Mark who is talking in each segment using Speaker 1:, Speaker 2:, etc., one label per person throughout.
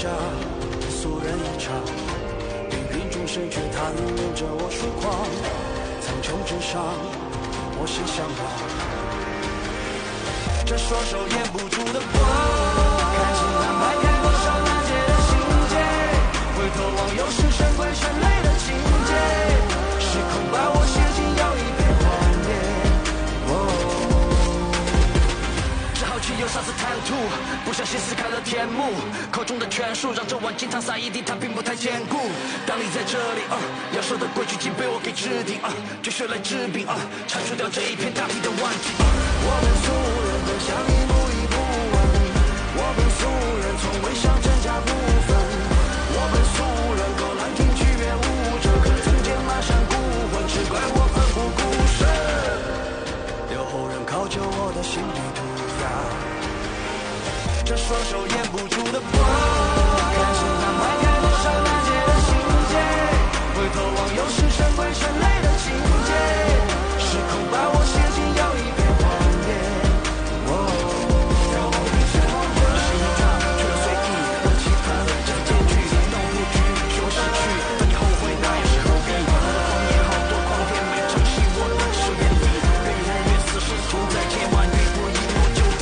Speaker 1: 下，素人一场，芸芸众生却贪恋着我疏狂。苍穹之上，我心向往，这双手掩不住的光，看尽安排开多少难解的心结，回头望又是神鬼神类的情节，时空把我写进要一片荒野。只好去有杀死贪图，不小心撕开了天幕，口中的权术让这碗金汤洒一地，它并不太坚固。当你在这里，要守的规矩竟被我给制定，就学来治病，铲除掉这一片大地的顽疾。我们俗人本相一步一步稳，我们俗人从未想真假不分，我们俗人狗难听曲别舞者，可曾见马上孤魂，只怪我奋不顾身，留后人考究我的心理涂鸦。这双手掩不住的光，看尽安排开多少难解的心结，回头望又是神鬼神类的情节，时空把我写进要一片荒野。让我一生心一跳，却要随意和期盼，这个结局让我不惧，学会失去，当你后悔那也是何必？我的谎言好多狂天没珍惜，我的手眼里越日越死是屠宰千万余，我以我就定。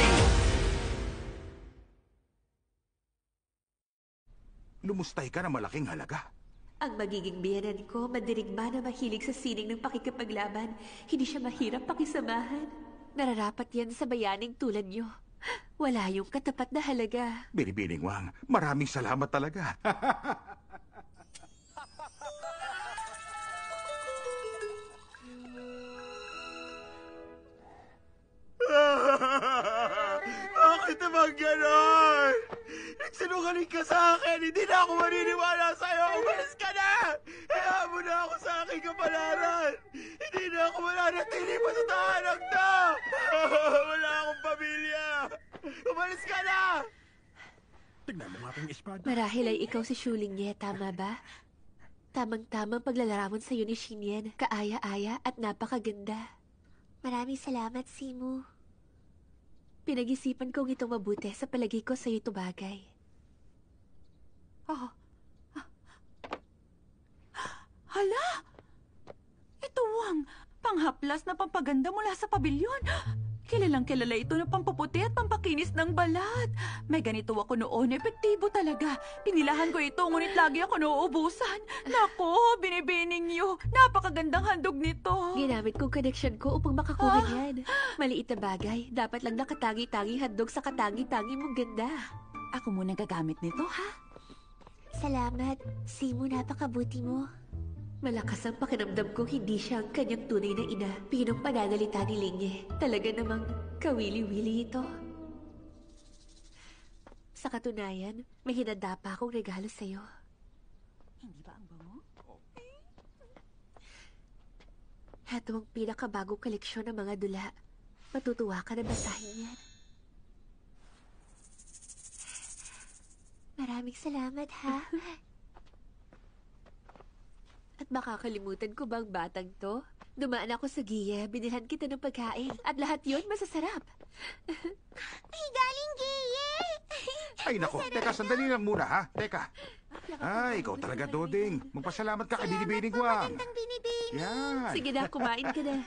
Speaker 2: Lumustay ka na malaking halaga.
Speaker 3: Ang magiging biyanan ko, madirigma na mahilig sa sining ng pakikipaglaban. Hindi siya mahirap pakisamahan. Nararapat yan sa bayaning tulad niyo. Wala yung katapat na halaga.
Speaker 2: Binibining Wang, maraming salamat talaga.
Speaker 4: Bakit naman ganon? Nagsinungaling ka sa akin! Hindi na ako maniniwala sa'yo! Umalis ka na! Hayaan mo na ako sa aking kapalaran! Hindi na ako mananatili pa sa tahanan to! Wala akong pamilya! Umalis ka na!
Speaker 5: Tignan mo nga aking espada.
Speaker 3: Marahil ay ikaw si Shuling-ye, tama ba? Tamang-tamang paglalarawan sa'yo ni Xinyan. Kaaya-aya at napakaganda. Maraming salamat, Simu. Pinag-isipan kong itong mabuti sa palagi ko sa'yo ito bagay.
Speaker 6: Hala! Ito, Wang, panghaplas na pampaganda mula sa pabilyon. Kilalang kilala ito na pampaputi at pampakinis ng balat. May ganito ako noon, epektibo talaga. Pinilahan ko ito, ngunit lagi ako nauubusan. Nako, binibining niyo. Napakagandang handog nito.
Speaker 3: Ginamit kong connection ko upang makakuha niyan. Maliit na bagay, dapat lang nakatangi-tangi handog sa katangi-tangi mong ganda.
Speaker 6: Ako muna gagamit nito, ha?
Speaker 3: Salamat. Simu, napakabuti mo. Malakas ang pakiramdam kong hindi siya ang kanyang tunay na ina. Pinong pananalita ni Lingye. Talaga namang kawili-wili ito. Sa katunayan, may hinanda pa akong regalo sa'yo.
Speaker 6: Hindi ba ang bango?
Speaker 3: Heto ang pinakabagong koleksyon ng mga dula. Matutuwa ka na basahin yan. Maraming salamat, ha? At makakalimutan ko bang batang to? Dumaan ako sa Giya, binilhan kita ng pagkain. At lahat yun masasarap.
Speaker 7: Ay, galing Giya!
Speaker 2: Ay nako, teka, sandali lang muna ha. Teka. Ay, ikaw talaga, Doding. Magpasalamat ka kay Binibining Wang.
Speaker 7: Magandang Binibining.
Speaker 2: Yan.
Speaker 3: Sige na, kumain ka na.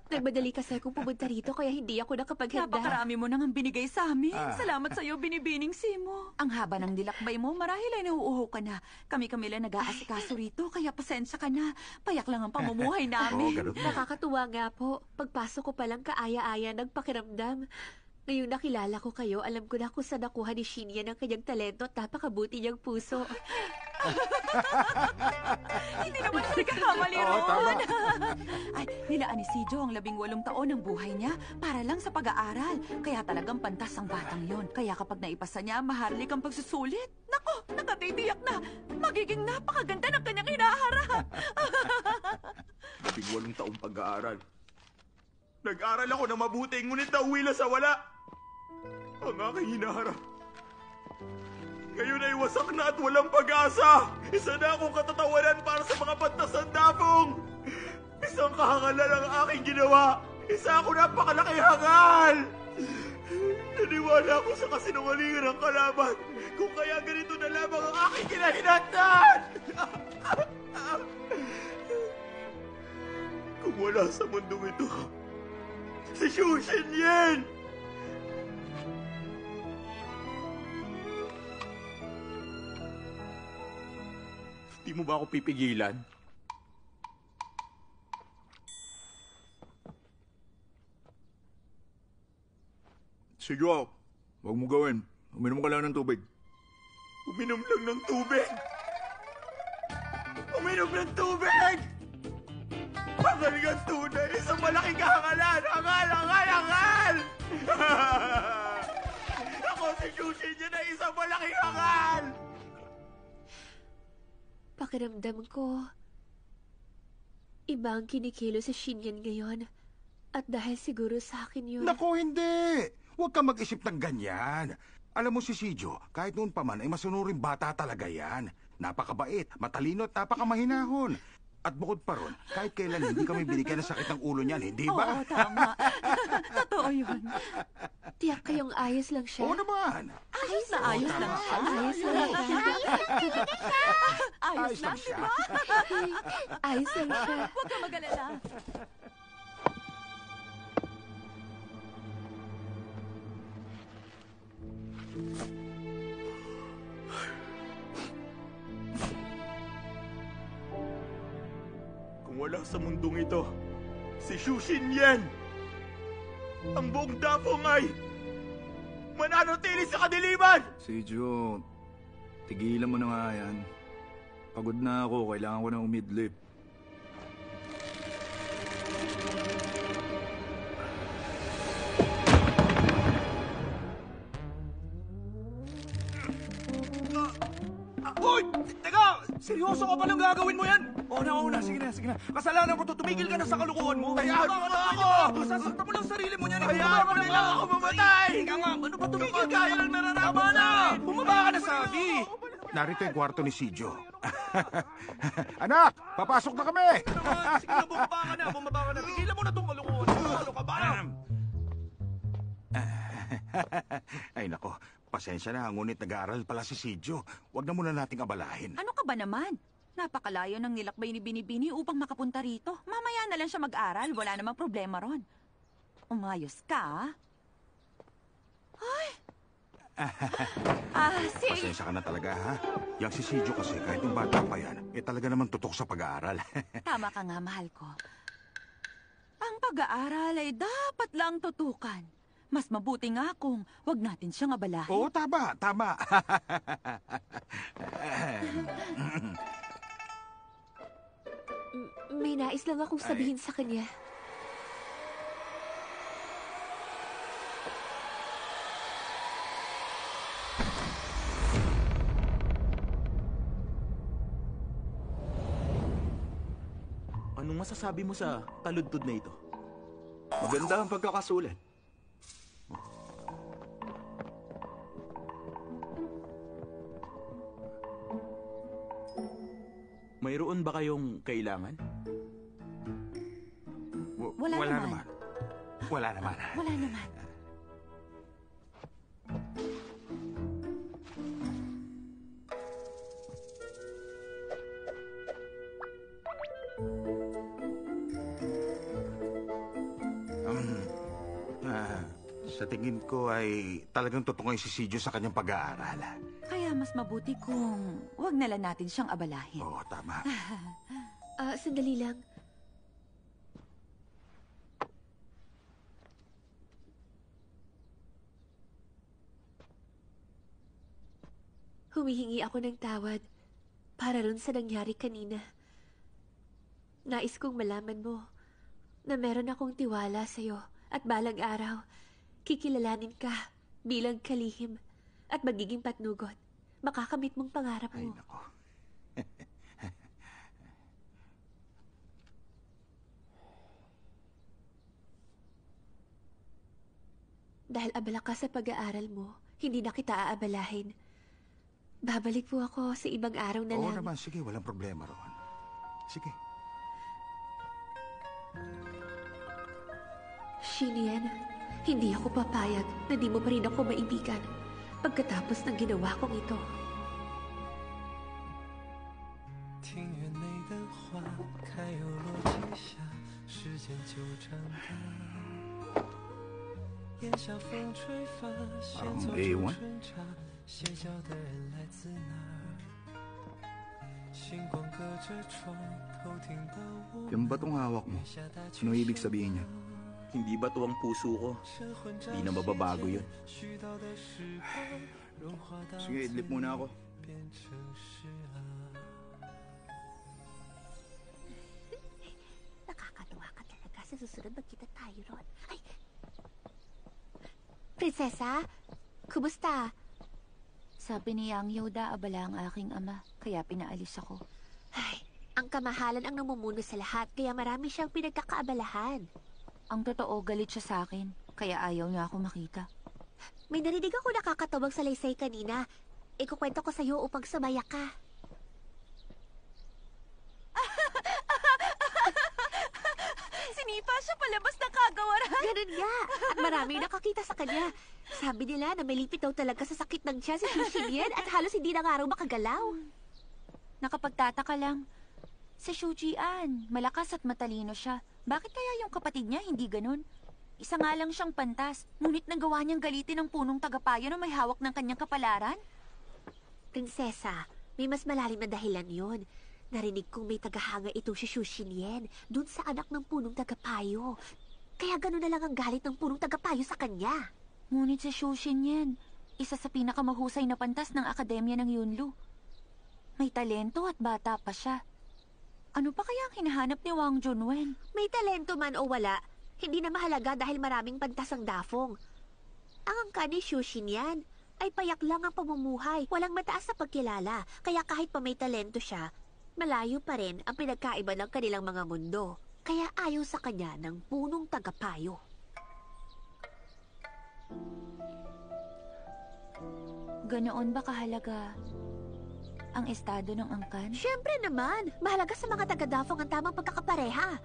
Speaker 3: Nagmadali kasi akong pumunta rito kaya hindi ako nakapaghanda.
Speaker 6: Napakarami mo nang binigay sa amin. Salamat sa'yo, Binibining Simo. Ang haba ng dilakbay mo, marahil ay nauuho ka na. Kami-kami lang nag-aasikaso rito, kaya pasensya ka na. Payak lang ang pamumuhay namin.
Speaker 2: Oo, ganun.
Speaker 3: Nakakatuwa nga po. Pagpasok ko palang kaaya-aya nagpakiramdam. Ngayong nakilala ko kayo, alam ko na kung saan nakuha ni Shinya ng kanyang talento at napakabuti niyang puso.
Speaker 6: Hindi naman ako nagkakamali
Speaker 2: Oo,
Speaker 6: ron.
Speaker 2: tama.
Speaker 6: Ay, nilaan ni Sijo ang 18 taon ng buhay niya para lang sa pag-aaral. Kaya talagang pantas ang batang yon. Kaya kapag naipasa niya, maharlik ang pagsusulit. Nako, nakatitiyak na. Magiging napakaganda ng kanyang hinaharap.
Speaker 4: 18 taong pag-aaral. Nag-aral ako na mabuti, ngunit nauwi lang sa wala. Ang aking hinaharap. Ngayon ay wasak na at walang pag-asa. Isa na akong katatawanan para sa mga pantas ng dapong. Isang kahangalan ang aking ginawa. Isa ako napakalaki hangal. Naniwala ako sa kasinungalingan ng kalaban. Kung kaya ganito na lamang ang aking kinahinatnan! Kung wala sa mundong ito, si Xu Xinyan! Di mo ba ako pipigilan?
Speaker 2: Sige, huwag mo gawin. Uminom ka lang ng tubig.
Speaker 4: Uminom lang ng tubig! Uminom ng tubig! Magaling ang tunay! Isang malaking kahangalan! Hangal! Ako si Xu Xinyan na isang malaking hangal!
Speaker 3: Pakiramdam ko, iba ang kinikilo sa Xinyan ngayon. At dahil siguro sa akin yun...
Speaker 2: Naku, hindi! Huwag kang mag-isip ng ganyan. Alam mo si Sijo, kahit noon pa man ay masunuring bata talaga yan. Napakabait, matalino at napakamahinahon. At bukod pa ron, kahit kailan hindi kami binigyan ng sakit ng ulo niyan, hindi ba?
Speaker 6: Oo, tama. Totoo yun.
Speaker 3: Tiyak kayong ayos lang siya.
Speaker 2: Oo naman.
Speaker 6: Ayos na ayos lang siya.
Speaker 3: Ayos lang siya.
Speaker 6: Ayos lang, di
Speaker 2: siya.
Speaker 6: ba?
Speaker 3: Ayos lang siya.
Speaker 6: Huwag ka mag-alala.
Speaker 4: Kung wala sa mundong ito, si Xu Xinyan, ang buong Dafong ay mananatili sa kadiliman!
Speaker 8: Si Jo, tigilan mo na nga yan. Pagod na ako, kailangan ko na umidlip.
Speaker 4: Uy! Teka! Seryoso ka palang gagawin mo yan? Una, sige na. Kasalanan ko to. Tumigil ka na sa kalukuhan mo. Hayaan mo na ako! Sasaktan mo lang sarili mo niyan. Hayaan mo na lang ako mamatay! Ika nga, ano ba tumigil ka? Yan ang nararapat na! Bumaba ka na, sabi!
Speaker 2: Narito yung kwarto ni Sijo. Anak, papasok na kami!
Speaker 4: Sige na, bumaba ka na. Tigilan mo na itong kalukuhan. Ano ka ba?
Speaker 2: Ay nako, pasensya na, ngunit nag-aaral pala si Sijo. Huwag na muna nating abalahin.
Speaker 6: Ano ka ba naman? Napakalayo ng nilakbay ni Binibini upang makapunta rito. Mamaya na lang siya mag-aral. Wala namang problema ron. Umayos ka, ah?
Speaker 2: Pasensya ka na talaga, ha? Yang si Sijo kasi, kahit yung bata pa yan, talaga naman tutok sa pag-aaral.
Speaker 6: Tama ka nga, mahal ko. Ang pag-aaral ay dapat lang tutukan. Mas mabuti nga kung wag natin siyang abalahin.
Speaker 2: Oo, tama.
Speaker 3: May nais lang akong sabihin sa kanya.
Speaker 4: Anong masasabi mo sa taludtod na ito?
Speaker 8: Maganda ang pagkakasulat.
Speaker 4: Mayroon ba kayong kailangan?
Speaker 6: Wala naman.
Speaker 2: Wala naman.
Speaker 6: Wala naman.
Speaker 2: Sa tingin ko ay talagang tutungoy si Sijo sa kanyang pag-aaral.
Speaker 6: Kaya mas mabuti kung wag na lang natin siyang abalahin.
Speaker 2: Oo, tama.
Speaker 3: Sandali lang. Humihingi ako ng tawad para ron sa nangyari kanina. Nais kong malaman mo na meron akong tiwala sa'yo at balang araw, kikilalanin ka bilang kalihim at magiging patnugot. Makakamit mong pangarap
Speaker 2: Ay,
Speaker 3: mo.
Speaker 2: nako.
Speaker 3: Dahil abala ka sa pag-aaral mo, hindi na kita aabalahin. Babalik po ako sa ibang araw na
Speaker 2: Oo
Speaker 3: lang.
Speaker 2: naman, sige, walang problema roon. Sige.
Speaker 3: Xinyan, Hindi ako papayag na di mo pa rin ako maibigan pagkatapos ng ginawa kong ito.
Speaker 9: 庭院内的花开又落几下，时间就长大。檐下风吹发，线奏出春茶，歇脚的人来自哪儿？星光隔着窗，偷听到我。
Speaker 8: Yung batong hawak mo, ano ibig sabihin niya?
Speaker 4: Hindi ba to ang puso ko? Di na mababago yun.
Speaker 8: Sige, idlip muna ako.
Speaker 7: Nakakatuwa ka talaga. Sa susunod magkita tayo ron. Ay! Prinsesa, kumusta?
Speaker 6: Sabi ni Yang Yoda, abala ang aking ama, kaya pinaalis ako.
Speaker 7: Ay, ang kamahalan ang namumuno sa lahat, kaya marami siyang pinagkakaabalahan.
Speaker 6: Ang totoo, galit siya sa akin, kaya ayaw niya ako makita.
Speaker 7: May narinig ako nakakatawag sa laysay kanina. Ikukwento ko sa'yo upang sumaya ka.
Speaker 6: Sinipa siya palabas ng kagawaran!
Speaker 7: Ganun nga. At maraming nakakita sa kanya. Sabi nila na may lipit daw talaga sa sakit ng tiyan si Xu Xinyan at halos hindi na nga raw makagalaw.
Speaker 6: Nakapagtataka lang. Si Xu Jian, malakas at matalino siya. Bakit kaya yung kapatid niya hindi ganun? Isa nga lang siyang pantas, ngunit nagawa niyang galitin ng punong tagapayo na may hawak ng kanyang kapalaran?
Speaker 7: Prinsesa, may mas malalim na dahilan yun. Narinig kong may tagahanga itong si Xu Xinyan dun sa anak ng punong tagapayo. Kaya ganun na lang ang galit ng punong tagapayo sa kanya.
Speaker 6: Ngunit si Xu Xinyan, isa sa pinakamahusay na pantas ng Akademya ng Yunlu. May talento at bata pa siya. Ano pa kaya ang hinahanap ni Wang Junwen?
Speaker 7: May talento man o wala, hindi na mahalaga dahil maraming pantas ang dafong. Ang angka ni Xu Xinyan ay payak lang ang pamumuhay, walang mataas sa pagkilala. Kaya kahit pa may talento siya, malayo pa rin ang pinagkaiba ng kanilang mga mundo. Kaya ayaw sa kanya ng punong tagapayo.
Speaker 6: Ganoon ba kahalaga ang estado ng angkan?
Speaker 7: Siyempre naman, mahalaga sa mga taga-dafong ang tamang pagkakapareha.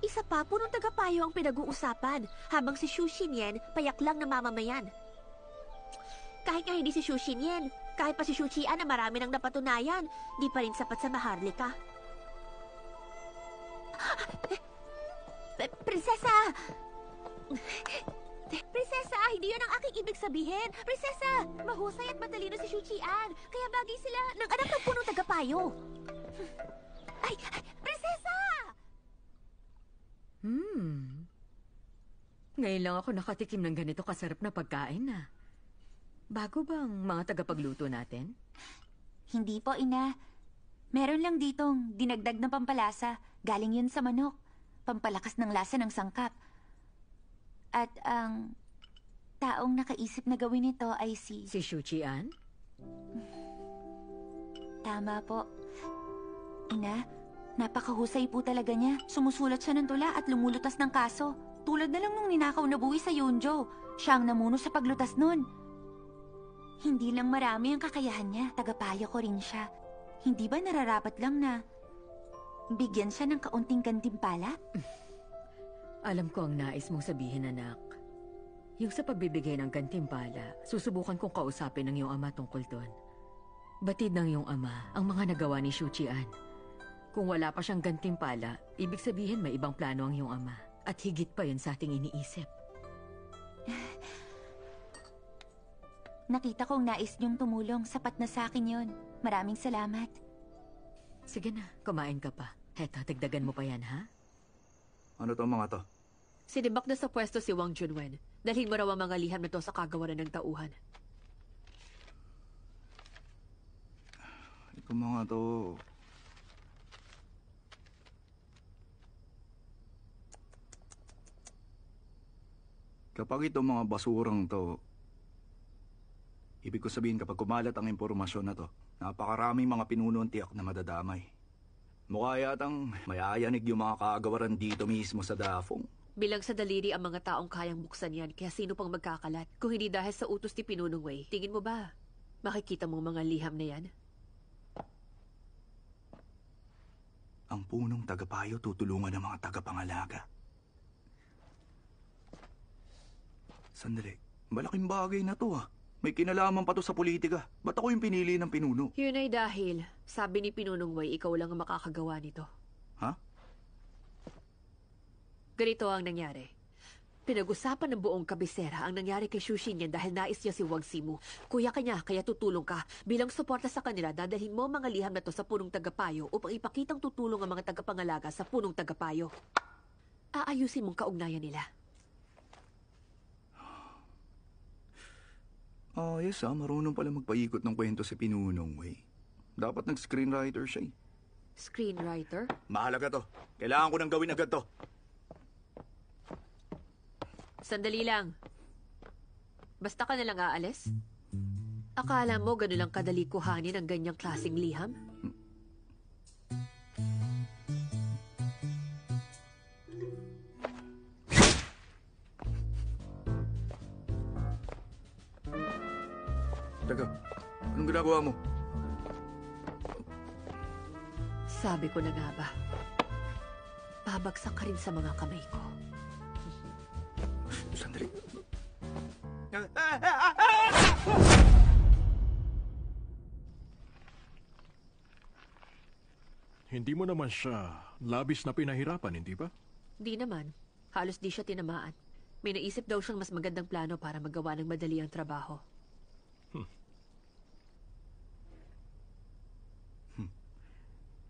Speaker 7: Isa pa, punong tagapayo ang pinag-uusapan, habang si Xu Xinyan payak lang na mamamayan. Kahit nga hindi si Xu Xinyan, kahit pa si Xu Qian na marami nang napatunayan, di pa rin sapat sa Maharlika. Prinsesa! Prinsesa, hindi yun ang aking ibig sabihin. Prinsesa, mahusay at matalino si Xu Qian, kaya bagay sila ng anak ng punong tagapayo. Ay, Prinsesa!
Speaker 10: Ngayon lang ako nakatikim ng ganito kasarap na pagkain na. Bago bang mga tagapagluto natin?
Speaker 6: Hindi po, ina. Meron lang ditong dinagdag na pampalasa. Galing yun sa manok. Pampalakas ng lasa ng sangkap. At ang taong nakaisip na gawin ito ay si...
Speaker 10: Si Xu Qian?
Speaker 6: Tama po. Ina, napakahusay po talaga niya. Sumusulat siya ng tula at lumulutas ng kaso. Tulad na lang nung ninakaw na buwi sa Yunzhou. Siya ang namuno sa paglutas nun. Hindi lang marami ang kakayahan niya. Tagapayo ko rin siya. Hindi ba nararapat lang na bigyan siya ng kaunting gantimpala?
Speaker 10: Alam ko ang nais mong sabihin, anak. Yung sa pagbibigay ng gantimpala, susubukan kong kausapin ng iyong ama tungkol doon. Batid ng iyong ama ang mga nagawa ni Xu Qian. Kung wala pa siyang gantimpala, ibig sabihin may ibang plano ang iyong ama. At higit pa yun sa ating iniisip.
Speaker 6: Nakita kong nais niyong tumulong. Sapat na sa akin yun. Maraming salamat.
Speaker 10: Sige na, kumain ka pa. Heto, dagdagan mo pa yan, ha?
Speaker 8: Ano to mga to?
Speaker 3: Sinibak na sa pwesto si Wang Junwen. Dalhin mo raw ang mga liham na to sa kagawaran ng tauhan.
Speaker 8: Ito mga to... Kapag ito mga basurang to, ibig ko sabihin kapag kumalat ang impormasyon na to, napakaraming mga pinuno ang tiyak na madadamay. Mukha yatang mayayanig yung mga kaagawaran dito mismo sa Dafong.
Speaker 3: Bilang sa daliri ang mga taong kayang buksan yan, kaya sino pang magkakalat? Kung hindi dahil sa utos ni Pinunong Wei, tingin mo ba, makikita mo mga liham na yan?
Speaker 8: Ang punong tagapayo tutulungan ng mga tagapangalaga. Sandali. Malaking bagay na to May kinalaman pa to sa politika. Ba't ako yung pinili ng pinuno?
Speaker 3: Yun ay dahil, sabi ni Pinunong Wei, ikaw lang ang makakagawa nito.
Speaker 8: Ha?
Speaker 3: Ganito ang nangyari. Pinag-usapan ng buong kabisera ang nangyari kay Shushinyan dahil nais niya si Wang Zimu. Kuya kanya, kaya tutulong ka. Bilang suporta sa kanila, dadalhin mo ang mga liham na to sa punong tagapayo upang ipakitang tutulong ang mga tagapangalaga sa punong tagapayo. Aayusin mong kaugnayan nila.
Speaker 8: Yes marunong pala magpaikot ng kwento si Pinunong Wei. Dapat nag-screenwriter siya
Speaker 3: Screenwriter?
Speaker 8: Mahalaga to. Kailangan ko nang gawin agad to.
Speaker 3: Sandali lang. Basta ka nalang aalis? Akala mo gano'n lang kadali kuhanin ang ganyang klaseng liham?
Speaker 8: Teka, anong ginagawa mo?
Speaker 3: Sabi ko na nga ba, babagsak ka rin sa mga kamay ko.
Speaker 8: Sandali.
Speaker 5: Hindi mo naman siya labis na pinahirapan, hindi ba?
Speaker 3: Di naman. Halos di siya tinamaan. May naisip daw siyang mas magandang plano para magawa ng madali ang trabaho.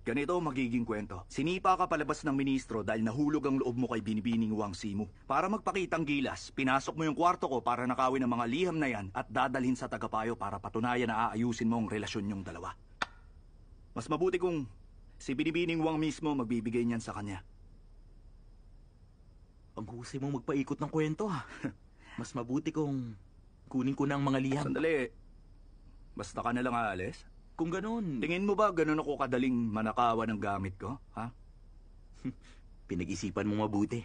Speaker 8: Ganito ang magiging kwento. Sinipa ka palabas ng ministro dahil nahulog ang loob mo kay Binibining Wang Zimu. Para magpakitang gilas, pinasok mo yung kwarto ko para nakawin ang mga liham na yan at dadalhin sa tagapayo para patunayan na aayusin mo ang relasyon niyong dalawa. Mas mabuti kung si Binibining Wang mismo magbibigay niyan sa kanya.
Speaker 4: Ang husay mong magpaikot ng kwento Mas mabuti kung kunin ko na ang mga liham.
Speaker 8: Sandali. Basta ka na lang aalis?
Speaker 4: Kung ganun...
Speaker 8: Tingin mo ba ganun ako kadaling manakawan ng gamit ko, ha?
Speaker 4: Pinag-isipan mo mabuti.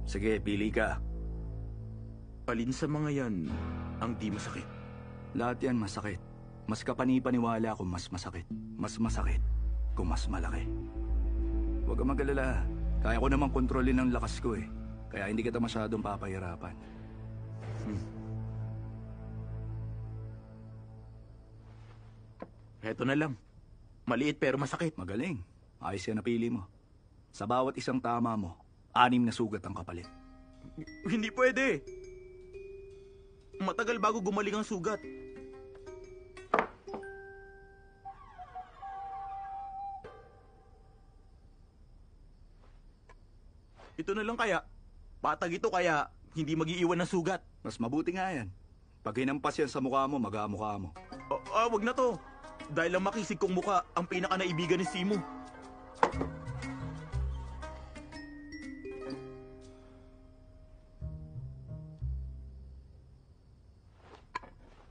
Speaker 8: Sige, pili ka.
Speaker 4: Alin sa mga yan ang di masakit?
Speaker 8: Lahat yan masakit. Mas kapani-paniwala kung mas masakit. Mas masakit kung mas malaki. Huwag kang mag-alala. Kaya ko namang kontrolin ang lakas ko Kaya hindi kita masyadong papahirapan.
Speaker 4: Heto na lang. Maliit pero masakit.
Speaker 8: Magaling. Ayos yan napili mo. Sa bawat isang tama mo, 6 na sugat ang kapalit.
Speaker 4: Hindi pwede. Matagal bago gumaling ang sugat. Ito na lang kaya. Patag ito kaya hindi mag-iiwan ng sugat.
Speaker 8: Mas mabuti nga yan. Pag hinampas yan sa mukha mo, mag-amukha mo.
Speaker 4: Wag na to. Dahil lang makisig kong mukha ang pinaka-naibigan ni Zimu.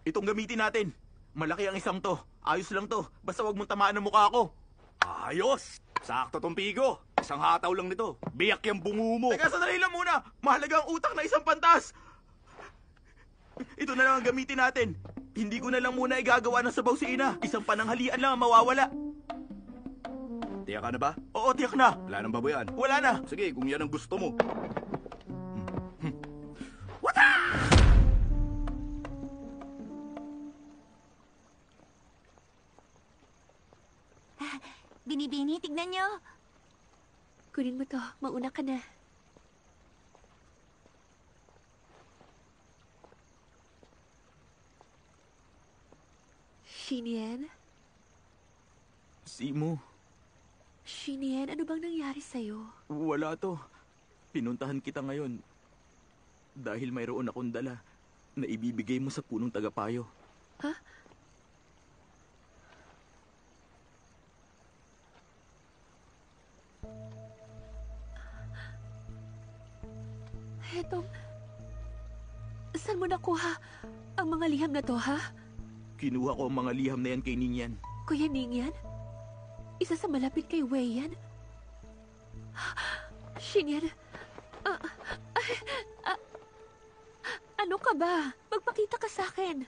Speaker 4: Itong gamitin natin. Malaki ang isang to. Ayos lang to. Basta wag mong tamaan ang mukha ko.
Speaker 8: Ayos! Sakto tong pigo. Isang hataw lang nito. Biyak yung bungo mo.
Speaker 4: Teka, sandali lang muna. Mahalaga ang utak na isang pantas. Ito na lang ang gamitin natin. Hindi ko na lang muna igagawa ng sabaw si Ina. Isang pananghalian lang ang mawawala.
Speaker 8: Tiyak ka na ba?
Speaker 4: Oo, tiyak na.
Speaker 8: Wala nang baboyan.
Speaker 4: Wala na.
Speaker 8: Sige, kung yan ang gusto mo.
Speaker 4: Wata!
Speaker 7: Binibini, tignan nyo.
Speaker 3: Kunin mo to. Mauna ka na. Shinien?
Speaker 4: Zimu,
Speaker 3: Shinien, ano bang nangyari sa'yo?
Speaker 4: wala to. Pinuntahan kita ngayon. Dahil mayroon akong dala na ibibigay mo sa punong tagapayo.
Speaker 3: Ha? Hetong... Saan mo nakuha ang mga liham na to, ha?
Speaker 4: Kinuha ko ang mga liham na yan kay Ningyan.
Speaker 3: Kuya Ningyan? Isa sa malapit kay Wei yan? Shinyan... ano ka ba? Magpakita ka sa akin.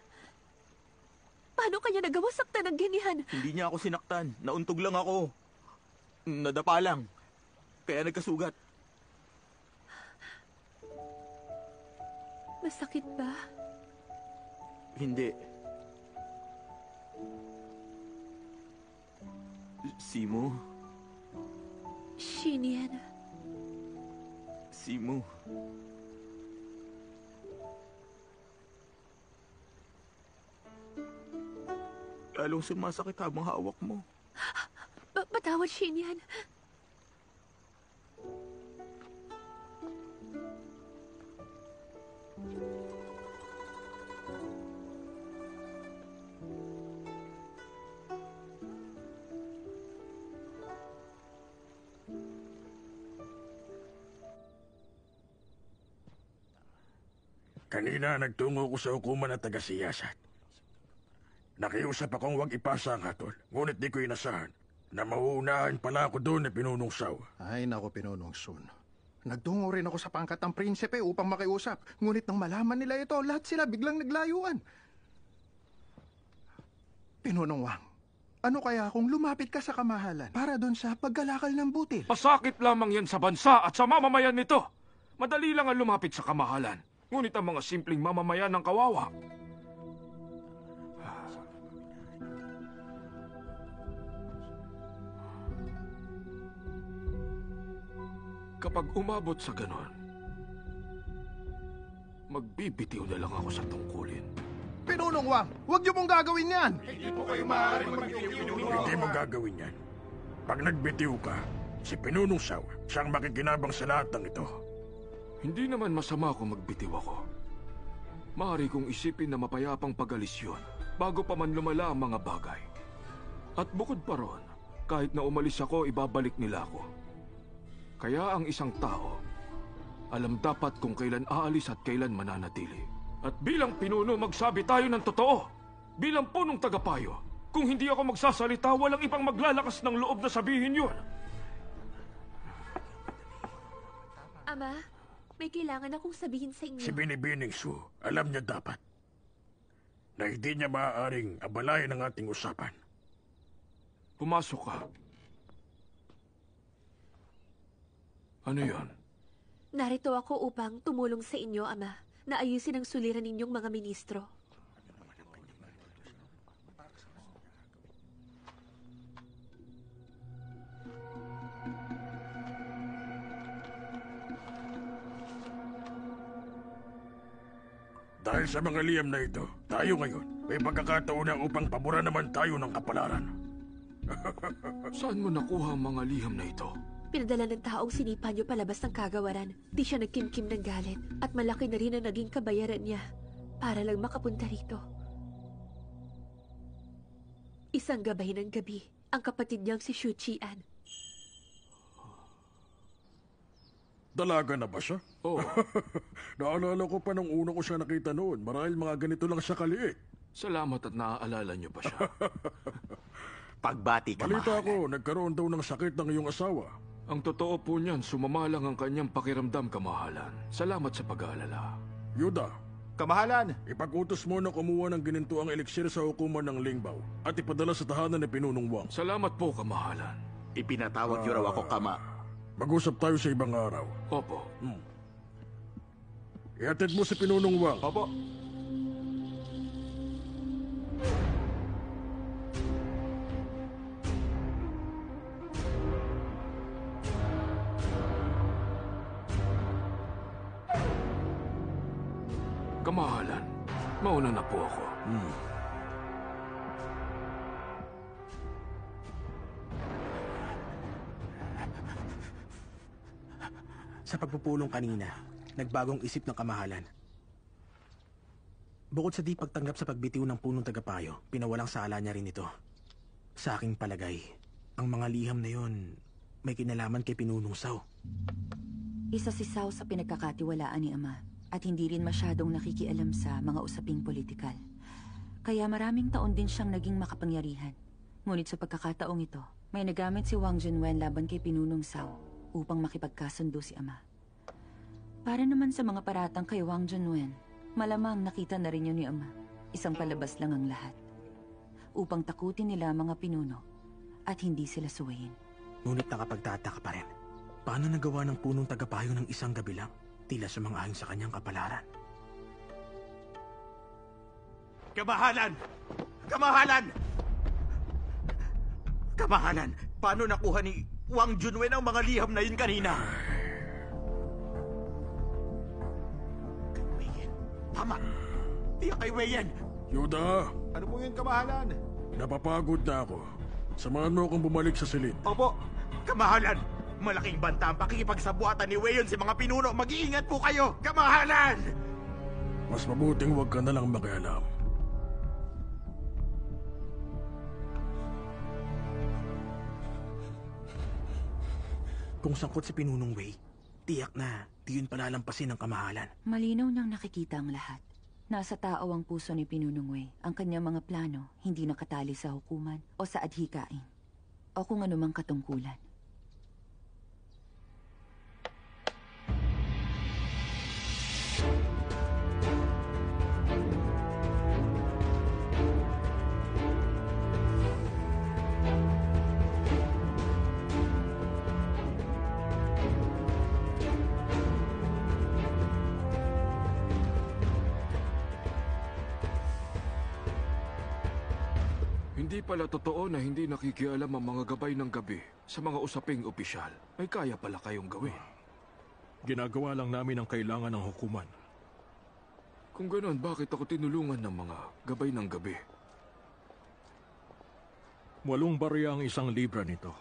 Speaker 3: Paano kanya nagawa saktan ng ganyan?
Speaker 4: Hindi niya ako sinaktan. Nauntog lang ako. Nadapa lang. Kaya nagkasugat.
Speaker 3: Masakit ba?
Speaker 4: Hindi. Simo.
Speaker 3: Shinian.
Speaker 4: Simo. Lalong sumasakit habang hawak mo.
Speaker 3: Patawad, Shinian.
Speaker 5: Kanina nagtungo ko sa hukuman at taga-siyasat. Nakiusap akong huwag ipasa ang hatol, ngunit di ko inasahan na mauunahan pala ako doon na pinunungsaw.
Speaker 11: Ay, naku, Pinunungsun. Nagtungo rin ako sa pangkat ng prinsipe upang makiusap. Ngunit nang malaman nila ito, lahat sila biglang naglayuan. Pinunong Wang, ano kaya kung lumapit ka sa kamahalan para doon sa paggalakal ng butil?
Speaker 12: Pasakit lamang yan sa bansa at sa mamamayan nito. Madali lang ang lumapit sa kamahalan. Ngunit ang mga simpleng mamamayan ng kawawa. Kapag umabot sa ganon, magbibitiw na lang ako sa tungkulin.
Speaker 11: Pinunong Wang, huwag niyo pong gagawin yan!
Speaker 5: Hindi mo gagawin yan. Pag nagbitiw ka, si Pinunong Saw, siyang makikinabang sa lahat ng ito.
Speaker 12: Hindi naman masama kung magbitiw ako. Maaari kong isipin na mapayapang pag-alis yun bago pa man lumala ang mga bagay. At bukod pa ron, kahit na umalis ako, ibabalik nila ako. Kaya ang isang tao, alam dapat kung kailan aalis at kailan mananatili. At bilang pinuno, magsabi tayo ng totoo. Bilang punong tagapayo, kung hindi ako magsasalita, walang ibang maglalakas ng loob na sabihin yun.
Speaker 3: Ama, may kailangan akong sabihin sa inyo.
Speaker 5: Si Binibining Su, alam niya dapat na hindi niya maaaring abalayan ang ating usapan.
Speaker 12: Pumasok ka. Ano yon?
Speaker 3: Narito ako upang tumulong sa inyo, Ama, na ayusin ang suliran ninyong mga ministro.
Speaker 5: Dahil sa mga liham na ito, tayo ngayon may pagkakataon na upang paboran naman tayo ng kapalaran.
Speaker 12: Saan mo nakuha ang mga liham na ito?
Speaker 3: Pinadala ng taong sinipa niyo palabas ng kagawaran. Di siya nagkimkim ng galit at malaki na rin ang naging kabayaran niya para lang makapunta rito. Isang gabay ng gabi, ang kapatid niyang si Xu Qian.
Speaker 5: Dalaga na ba siya?
Speaker 12: Oo.
Speaker 5: Naalala ko pa nung una ko siya nakita noon. Marahil mga ganito lang siya kaliit.
Speaker 12: Salamat at naaalala niyo pa siya.
Speaker 4: Pagbati ka,
Speaker 5: Balita
Speaker 4: mahalan.
Speaker 5: ko, nagkaroon daw ng sakit ng iyong asawa.
Speaker 12: Ang totoo po niyan, sumama lang ang kanyang pakiramdam, kamahalan. Salamat sa pag-aalala.
Speaker 5: Yuda,
Speaker 2: Kamahalan!
Speaker 5: ipag-utos mo na kumuha ng ginintuang eliksir sa hukuman ng Lingbaw at ipadala sa tahanan ni Pinunong Wang.
Speaker 12: Salamat po, kamahalan.
Speaker 4: Ipinatawag niyo raw ako, Kama.
Speaker 5: Mag-usap tayo sa ibang araw.
Speaker 12: Opo.
Speaker 5: Ihatid mo si Pinunong Wang.
Speaker 12: Opo. Kamahalan, mauna na po ako.
Speaker 13: Sa pagpupulong kanina, nagbagong isip ng kamahalan. Bukod sa di pagtanggap sa pagbitiw ng punong tagapayo, pinawalang sala niya rin ito. Sa aking palagay, ang mga liham na yon may kinalaman kay Pinunong Saw.
Speaker 6: Isa si Sao sa pinagkakatiwalaan ni Ama at hindi rin masyadong nakikialam sa mga usaping politikal. Kaya maraming taon din siyang naging makapangyarihan. Ngunit sa pagkakataong ito, may nagamit si Wang Junwen laban kay Pinunong Sao upang makipagkasundo si Ama. Para naman sa mga paratang kay Wang Junwen, malamang nakita na rin yun ni Ama. Isang palabas lang ang lahat. upang takutin nila ang mga pinuno at hindi sila suwayin.
Speaker 13: Ngunit nakapagtataka pa rin. Paano nagawa ng punong tagapayo ng isang gabi lang? Tila sumang-ayon sa kanyang kapalaran.
Speaker 4: Kamahalan! Kamahalan! Kamahalan! Paano nakuha ni Wang Junwen ang mga liham na yun kanina? Kay Wei Yan. Tama! Tiyak kay Wei Yan.
Speaker 5: Yoda!
Speaker 2: Ano po yun, kamahalan?
Speaker 5: Napapagod na ako. Samahan mo akong bumalik sa silid.
Speaker 4: Opo! Kamahalan! Malaking banta ang pakikipagsabuatan ni Wei Yun sa mga pinuno. Mag-iingat po kayo! Kamahalan!
Speaker 5: Mas mabuting huwag ka na lang makialam.
Speaker 13: Kung sangkot si Pinunong Wei, tiyak na di yun palalampasin ng kamahalan.
Speaker 6: Malinaw nang nakikita ang lahat. Nasa tao ang puso ni Pinunong Wei. Ang kanyang mga plano hindi nakatali sa hukuman o sa adhikain o kung anumang katungkulan.
Speaker 12: Hindi pala totoo na hindi nakikialam ang mga gabay ng gabi sa mga usaping opisyal. May kaya pala kayong gawin.
Speaker 14: Ginagawa lang namin ang kailangan ng hukuman.
Speaker 12: Kung ganoon, bakit ako tinulungan ng mga gabay ng gabi?
Speaker 14: 8 barya ang 1 libra nito.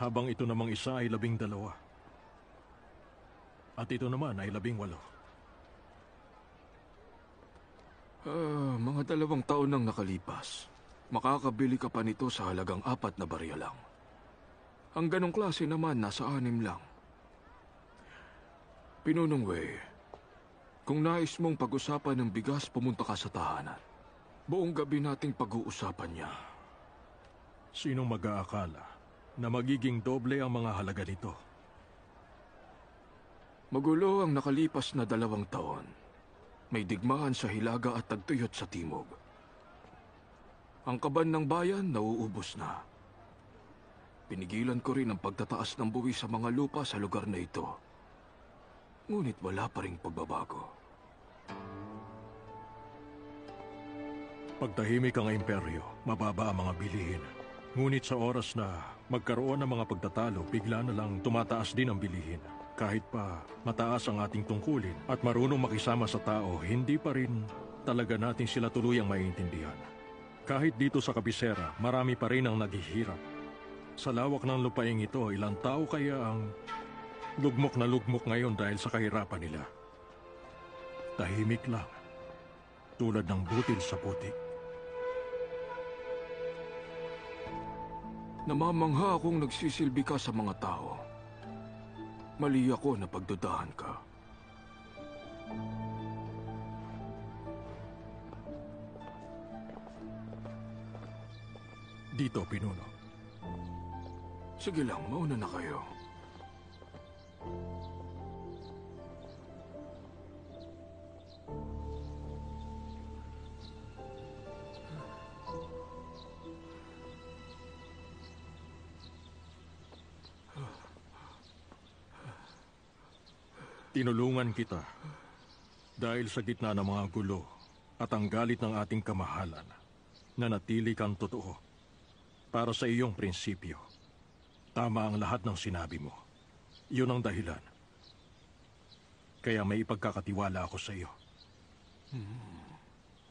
Speaker 14: Habang ito namang isa ay 12. At ito naman ay 18.
Speaker 12: Mga 2 taon nang nakalipas. Makakabili ka pa nito sa halagang 4 na barya lang. Ang ganong klase naman nasa 6 lang. Pinunong Wei, kung nais mong pag-usapan ng bigas, pumunta ka sa tahanan. Buong gabi nating pag-uusapan niya.
Speaker 14: Sinong mag-aakala na magiging doble ang mga halaga nito?
Speaker 12: Magulo ang nakalipas na 2 taon. May digmaan sa Hilaga at tagtuyot sa Timog. Ang kaban ng bayan nauubos na. Pinigilan ko rin ang pagtataas ng buwis sa mga lupa sa lugar na ito. Ngunit wala pa ring pagbabago.
Speaker 14: Pagtahimik ang imperyo, mababa ang mga bilihin. Ngunit sa oras na magkaroon ng mga pagtatalo, bigla na lang tumataas din ang bilihin. Kahit pa mataas ang ating tungkulin at marunong makisama sa tao, hindi pa rin talaga natin sila tuluyang maiintindihan. Kahit dito sa kabisera, marami pa rin ang naghihirap. Sa lawak ng lupaing ito, ilang tao kaya ang lugmok na lugmok ngayon dahil sa kahirapan nila? Tahimik lang, tulad ng butil sa putik.
Speaker 12: Namamangha akong nagsisilbi ka sa mga tao. Mali ako na pagdudahan ka.
Speaker 14: Dito, Pinuno.
Speaker 12: Sige lang, mauna na kayo.
Speaker 14: Tinulungan kita dahil sa gitna ng mga gulo at ang galit ng ating kamahalan na natili kang totoo para sa iyong prinsipyo. Tama ang lahat ng sinabi mo. Yun ang dahilan. Kaya may ipagkakatiwala ako sa iyo.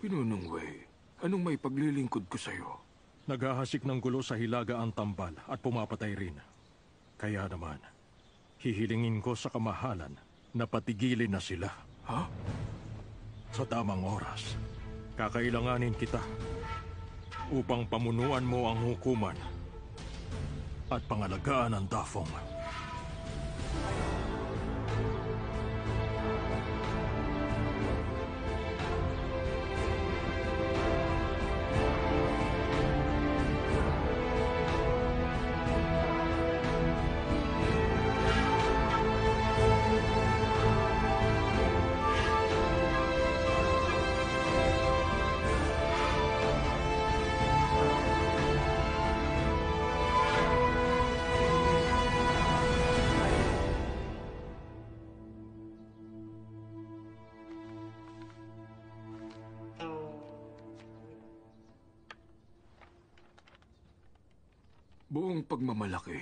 Speaker 12: Pinunong Wei, anong may paglilingkod ko sa iyo?
Speaker 14: Naghahasik ng gulo sa Hilaga ang tambal at pumapatay rin. Kaya naman, hihilingin ko sa kamahalan na patigilin na sila.
Speaker 12: Ha?
Speaker 14: Sa tamang oras, kakailanganin kita upang pamunuan mo ang hukuman at pangalagaan ang Dafong.
Speaker 12: Buong pagmamalaki,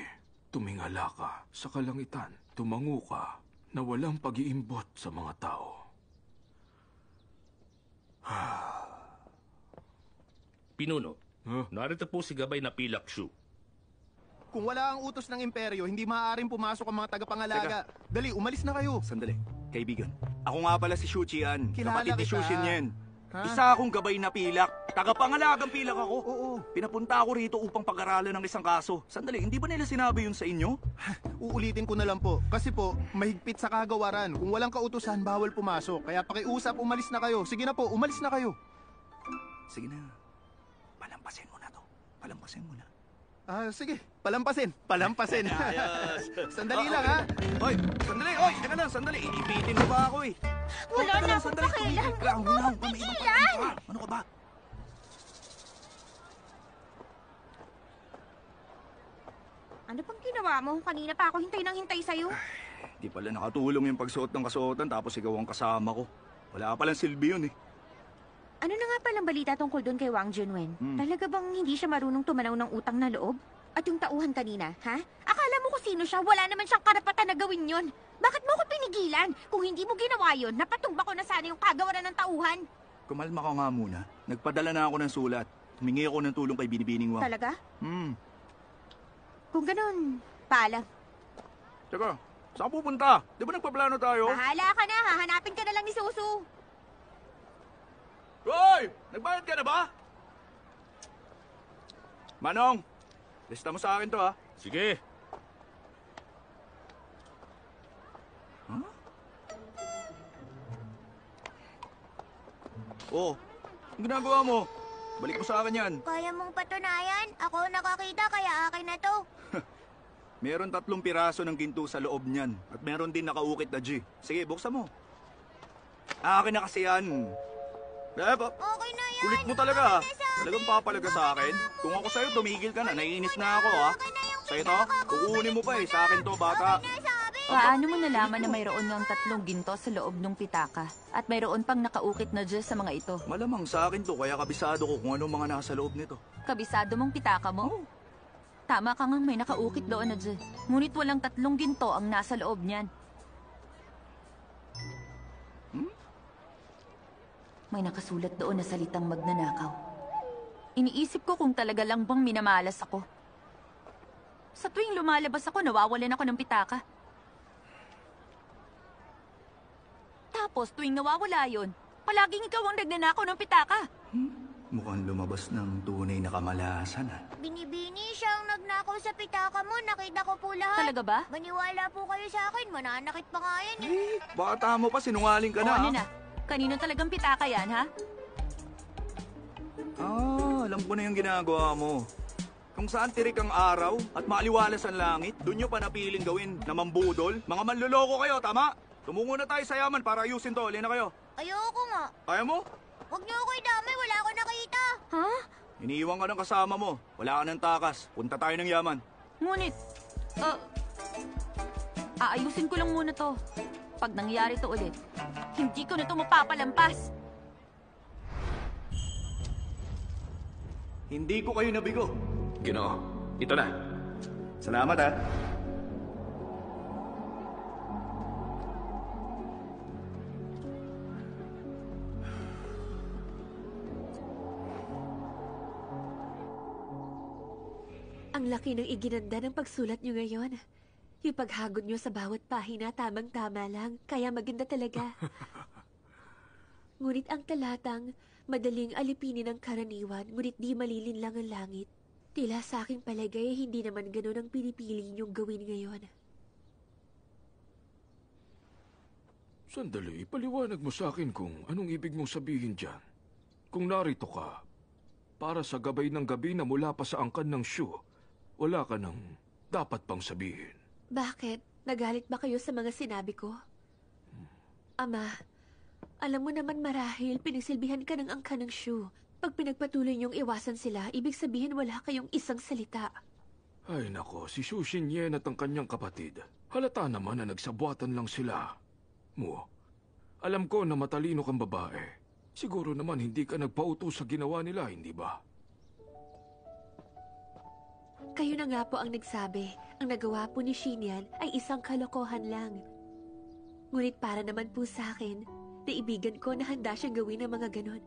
Speaker 12: tumingala ka sa kalangitan, tumango ka na walang pag-iimbot sa mga tao.
Speaker 15: Pinuno, narito po si Gabay na Pilak Shu.
Speaker 11: Kung wala ang utos ng imperyo, hindi maaaring pumasok ang mga tagapangalaga. Dali, umalis na kayo.
Speaker 8: Sandali, kaibigan. Ako nga pala si Shu Qian.
Speaker 11: Kilala
Speaker 8: Kapatid ni
Speaker 11: kita.
Speaker 8: Shu Xinyan.
Speaker 11: Ha?
Speaker 8: Isa akong gabay na pilak. Tagapangalagang pilak ako. Oo. Pinapunta ako rito upang pag-aralan ng isang kaso. Sandali, hindi ba nila sinabi yun sa inyo?
Speaker 11: Uulitin ko na lang po. Kasi po, mahigpit sa kagawaran. Kung walang kautusan, bawal pumasok. Kaya pakiusap, umalis na kayo. Sige na po, umalis na kayo.
Speaker 8: Sige na. Palampasin mo na to. Palampasin mo na.
Speaker 11: Sige. Palampasin. Palampasin.
Speaker 8: Ayos.
Speaker 11: Sandali lang, ha?
Speaker 8: Hoy, sandali. Hoy, teka lang, sandali. Iipitin mo ba ako eh?
Speaker 7: Wala na akong pakialam. Huwag mo akong pigilan.
Speaker 8: Ano ka ba?
Speaker 7: Ano pang ginawa mo? Kanina pa ako hintay nang hintay sa'yo.
Speaker 8: Di pala nakatulong yung pagsuot ng kasuotan tapos ikaw ang kasama ko. Wala palang silbi yun eh.
Speaker 7: Ano na nga palang balita tungkol doon kay Wang Junwen? Talaga bang hindi siya marunong tumanaw ng utang na loob? At yung tauhan kanina, ha? Akala mo kung sino siya, wala naman siyang karapatan na gawin yon. Bakit mo ko pinigilan? Kung hindi mo ginawa yon, napatumba ko na sana yung kagawaran ng tauhan.
Speaker 8: Kumalma ka nga muna. Nagpadala na ako ng sulat. Humingi ako ng tulong kay Binibining Wang.
Speaker 7: Talaga? Kung ganun, paalam.
Speaker 8: Teka, saan pupunta? Di ba nagpaplano tayo?
Speaker 7: Bahala ka na, hahanapin ka na lang ni Susu.
Speaker 8: Hoy! Nagbayad ka na ba? Manong, lista mo sa akin to ha.
Speaker 15: Sige.
Speaker 8: Huh? Oh, ang ginagawa mo? Balik mo sa akin yan.
Speaker 7: Kaya mong patunayan? Ako nakakita kaya akin na to.
Speaker 8: Meron 3 piraso ng ginto sa loob niyan. At meron din nakaukit na G. Sige, buksan mo. Akin na kasi yan.
Speaker 7: Okay na yan.
Speaker 8: Kulit mo talaga ha. Talagang papalaga sa akin. Kung ako sa'yo, tumigil ka na. Naiinis na ako ha. Sa'yo to, kukunin mo pa eh. Sa akin to, bata.
Speaker 6: Paano mo nalaman na mayroon ng 3 ginto sa loob ng pitaka? At mayroon pang nakaukit na Diyos sa mga ito?
Speaker 8: Malamang sa akin to, kaya kabisado ko kung anong mga nasa loob nito.
Speaker 6: Kabisado mong pitaka mo? Tama ka nga may nakaukit doon na Diyos. Ngunit walang 3 ginto ang nasa loob niyan. May nakasulat doon na salitang magnanakaw. Iniisip ko kung talaga lang bang minamalas ako. Sa tuwing lumalabas ako, nawawalan ako ng pitaka. Tapos tuwing nawawala yon, palaging ikaw ang nagnanakaw ng pitaka.
Speaker 8: Mukhang lumabas ng tunay na kamalasan ha.
Speaker 7: Binibini siyang nagnakaw sa pitaka mo. Nakita ko po lahat.
Speaker 6: Talaga ba?
Speaker 7: Maniwala po kayo sa akin. Mananakit pa nga yan eh.
Speaker 8: Bata mo pa, sinungaling ka na.
Speaker 6: Ano na? Kanino talagang pitaka yan, ha?
Speaker 8: Alam ko na yung ginagawa mo. Kung saan tirik ang araw at maaliwalas ang langit, doon nyo pa napiling gawin na mambudol. Mga manloloko kayo, tama? Tumungo na tayo sa yaman para ayusin to. Halina kayo.
Speaker 7: Ayoko nga.
Speaker 8: Kaya mo?
Speaker 7: Huwag niyo ako idamay. Wala ako nakita. Ha?
Speaker 8: Iniiwan ka ng kasama mo. Wala ka ng takas. Punta tayo ng yaman.
Speaker 6: Ngunit, aayusin ko lang muna to. Pag nangyari to ulit, hindi ko na to mapapalampas.
Speaker 8: Hindi ko kayo nabigo.
Speaker 15: Ginoo, ito na.
Speaker 8: Salamat ha.
Speaker 3: Ang laki ng iginanda ng pagsulat niyo ngayon. Yung paghagod niyo sa bawat pahina, tamang-tama lang. Kaya maganda talaga. Ngunit ang talatang, madaling alipinin ng karaniwan, ngunit di malilinlang ang langit. Tila sa aking palagay, hindi naman ganun ang pinipili niyong gawin ngayon.
Speaker 12: Sandali, ipaliwanag mo sa akin kung anong ibig mong sabihin dyan. Kung narito ka, para sa gabay ng gabi na mula pa sa angkan ng Shu, wala ka nang dapat pang sabihin.
Speaker 3: Bakit? Nagalit ba kayo sa mga sinabi ko? Ama, alam mo naman marahil pinagsilbihan ka ng angkan ng Shu. Pag pinagpatuloy niyong iwasan sila, ibig sabihin wala kayong isang salita.
Speaker 12: Ay nako, si Shu Xinyan at ang kanyang kapatid. Halata naman na nagsabuatan lang sila. Mo, alam ko na matalino kang babae. Siguro naman hindi ka nagpauto sa ginawa nila, hindi ba?
Speaker 3: Kayo na nga po ang nagsabi. Ang nagawa po ni Xinyan ay isang kalokohan lang. Ngunit para naman po sa akin, naibigan ko na handa siyang gawin ng mga ganon.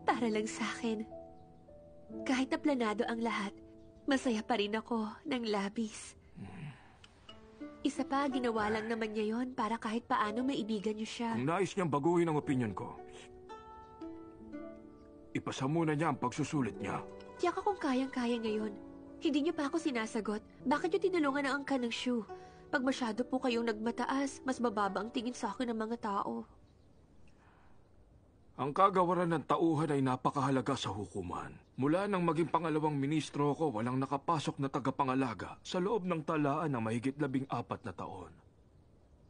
Speaker 3: Para lang sa akin. Kahit na planado ang lahat, masaya pa rin ako ng labis. Isa pa, ginawa lang naman niya yon para kahit paano maibigan niyo siya.
Speaker 12: Kung nais niyang baguhin ang opinyon ko, ipasa muna niya ang pagsusulit niya.
Speaker 3: Tiyak akong kayang-kaya ngayon. Hindi niyo pa ako sinasagot. Bakit niyo tinulungan ang angka ng Shu? Pag masyado po kayong nagmataas, mas bababa ang tingin sa akin ng mga tao.
Speaker 12: Ang kagawaran ng tauhan ay napakahalaga sa hukuman. Mula nang maging pangalawang ministro ko, walang nakapasok na tagapangalaga sa loob ng talaan ng mahigit 14 na taon.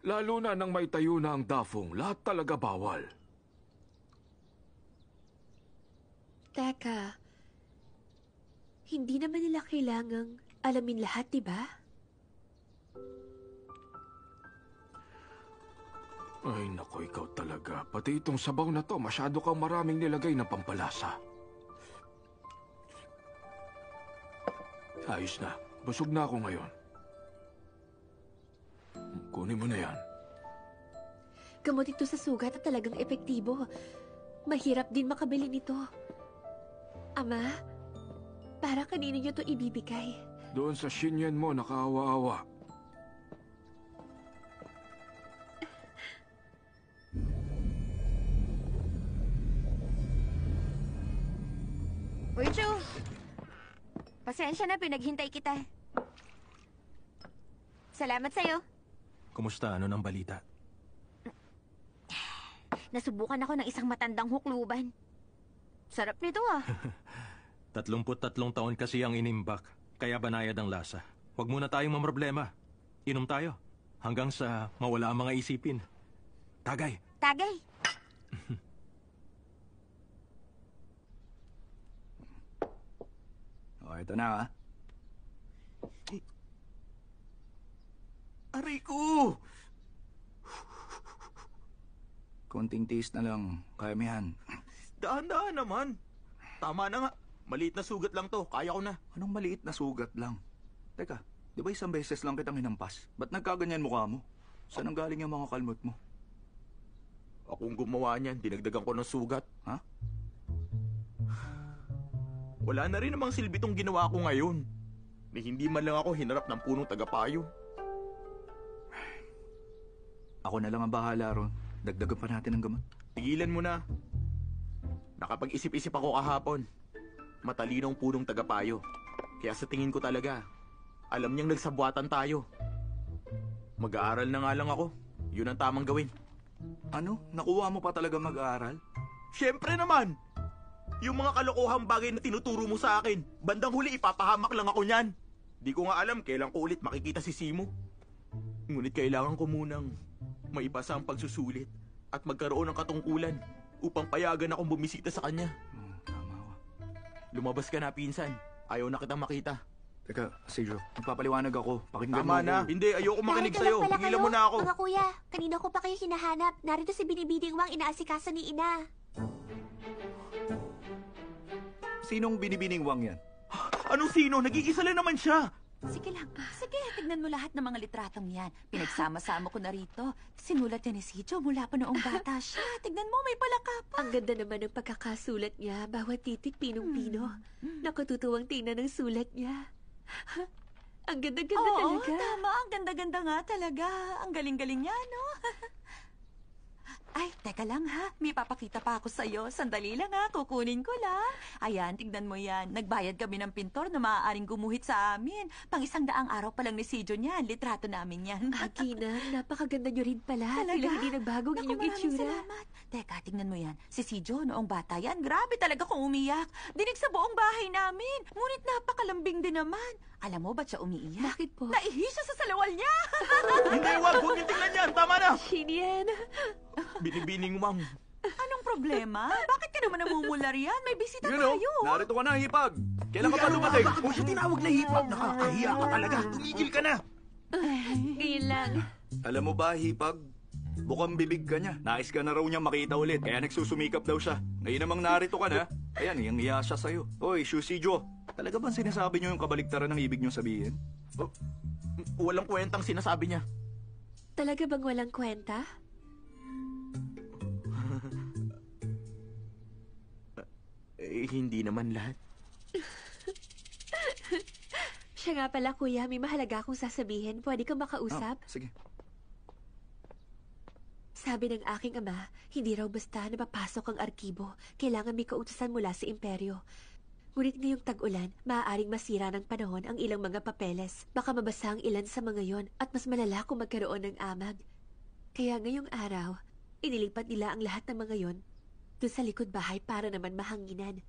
Speaker 12: Lalo na nang maitayo na ang dafong, lahat talaga bawal.
Speaker 3: Teka, hindi naman nila kailangang alamin lahat, diba?
Speaker 12: Ay, naku, ikaw talaga. Pati itong sabaw na to, masyado kang maraming nilagay na pampalasa. Ayos na. Busog na ako ngayon. Kunin mo na yan.
Speaker 3: Gamot ito sa sugat at talagang epektibo. Mahirap din makabili nito. Ama, para kanino niyo to ibibigay?
Speaker 12: Doon sa Xinyan mo, nakaawa-awa.
Speaker 16: Uy, Chu! Pasensya na, pinaghintay kita. Salamat sa'yo.
Speaker 14: Kumusta? Ano ng balita?
Speaker 16: Nasubukan ako ng isang matandang hukluban. Sarap nito ah.
Speaker 14: 33 taon kasi ang inimbak, kaya banayad ang lasa. Huwag muna tayong mamroblema. Inom tayo, hanggang sa mawala ang mga isipin. Tagay!
Speaker 16: Tagay!
Speaker 8: O, ito na, ha?
Speaker 4: Aray ko!
Speaker 8: Konting tiis na lang, kaya mo yan.
Speaker 4: Daan-daan naman. Tama na nga. Maliit na sugat lang to. Kaya ko na.
Speaker 8: Anong maliit na sugat lang? Teka, di ba isang beses lang kitang hinampas? Ba't nagkaganyan mukha mo? Saan ang galing yung mga kalmot mo?
Speaker 4: Akong gumawa niyan. Dinagdagan ko ng sugat.
Speaker 8: Ha?
Speaker 4: Wala na rin namang silbi tong ginawa ko ngayon. Ni hindi man lang ako hinarap ng punong tagapayo.
Speaker 8: Ako na lang ang bahala ron. Dagdagan pa natin ang gamot.
Speaker 4: Tigilan mo na. Nakapag-isip-isip ako kahapon. Matalinong punong tagapayo. Kaya sa tingin ko talaga, alam niyang nagsabwatan tayo. Mag-aaral na nga lang ako. Yun ang tamang gawin.
Speaker 8: Ano? Nakuha mo pa talaga mag-aaral?
Speaker 4: Siyempre naman! Yung mga kalokohang bagay na tinuturo mo sa akin, bandang huli ipapahamak lang ako niyan. Di ko nga alam kailan ko ulit makikita si Simo. Ngunit kailangan ko munang maipasa ang pagsusulit at magkaroon ng katungkulan upang payagan akong bumisita sa kanya.
Speaker 8: Tama ka.
Speaker 4: Lumabas ka na, pinsan. Ayaw na kitang makita.
Speaker 8: Teka, Sergio, magpapaliwanag ako. Pakinggan
Speaker 4: Tama
Speaker 8: mo
Speaker 4: na.
Speaker 8: ako.
Speaker 4: Hindi, ayoko makinig
Speaker 7: Narito
Speaker 4: sa'yo.
Speaker 7: lang pala
Speaker 4: Pigilan
Speaker 7: kayo,
Speaker 4: mo na ako.
Speaker 7: Mga kuya, kanina ko pa kayo hinahanap. Narito si Binibiding Wang, inaasikaso ni Ina.
Speaker 8: Sinong Binibining Wang yan?
Speaker 4: Anong sino? Nag-iisa lang naman siya.
Speaker 6: Sige lang. Sige, tignan mo lahat ng mga litratong yan. Pinagsama-sama ko na rito. Sinulat niya ni Sijo mula pa noong bata siya. Tignan mo, may palaka pa.
Speaker 3: Ang ganda naman ng pagkakasulat niya. Bawat titik pinong-pino. Nakatutuwang tingnan ng sulat niya. Ang ganda-ganda
Speaker 6: Oo,
Speaker 3: talaga.
Speaker 6: tama. Ang ganda-ganda nga talaga. Ang galing-galing niya, no? Ay, teka lang ha. May papakita pa ako sa'yo. Sandali lang ha. Kukunin ko lang. Ayan, tignan mo yan. Nagbayad kami ng pintor na maaaring gumuhit sa amin. Pang 100 araw pa lang ni Sijo niyan. Litrato namin yan.
Speaker 3: Ginang, napakaganda niyo rin pala.
Speaker 6: Talaga?
Speaker 3: Tila hindi nagbagong
Speaker 6: Naku,
Speaker 3: inyong
Speaker 6: maraming
Speaker 3: itsura.
Speaker 6: salamat. Teka, tignan mo yan. Si Sijo, noong bata yan, grabe talaga kung umiyak. Dinig sa buong bahay namin. Ngunit napakalambing din naman. Alam mo ba't siya umiiyak?
Speaker 3: Bakit po?
Speaker 6: Naihi siya sa salawal niya.
Speaker 4: Hindi, wag. Huwag yung tingnan yan. Tama na.
Speaker 3: Xinyan.
Speaker 4: Binibining Wang.
Speaker 6: Anong problema? Bakit ka naman namumular yan? May bisita
Speaker 8: You know,
Speaker 6: tayo.
Speaker 8: narito ka na, Hipag. Kailan ka pa dumating?
Speaker 4: Bakit mo siya tinawag na hipag? Nakakahiya ka talaga. Tumigil ka na.
Speaker 3: Ngayon lang.
Speaker 8: Alam mo ba, Hipag? Bukang bibig ka niya. Nais ka na raw niya makita ulit, kaya nagsusumikap daw siya. Ngayon namang narito ka na. Ayan, iyang iya siya sa'yo. Hoy, Sijo. Talaga bang sinasabi niyo yung kabaliktaran ng ibig niyo sabihin?
Speaker 13: Walang kwentang sinasabi niya.
Speaker 3: Talaga bang walang kwenta?
Speaker 13: Hindi naman lahat.
Speaker 3: Siya nga pala, kuya. May mahalaga akong sasabihin. Pwede ka makausap?
Speaker 8: Sige.
Speaker 3: Sabi ng aking ama, hindi raw basta napapasok ang arkibo. Kailangan may kautusan mula sa imperyo. Ngunit ngayong tag-ulan, maaaring masira ng panahon ang ilang mga papeles. Baka mabasa ang ilan sa mga yon at mas malala kung magkaroon ng amag. Kaya ngayong araw, inilipat nila ang lahat ng mga yon doon sa likod bahay para naman mahanginan.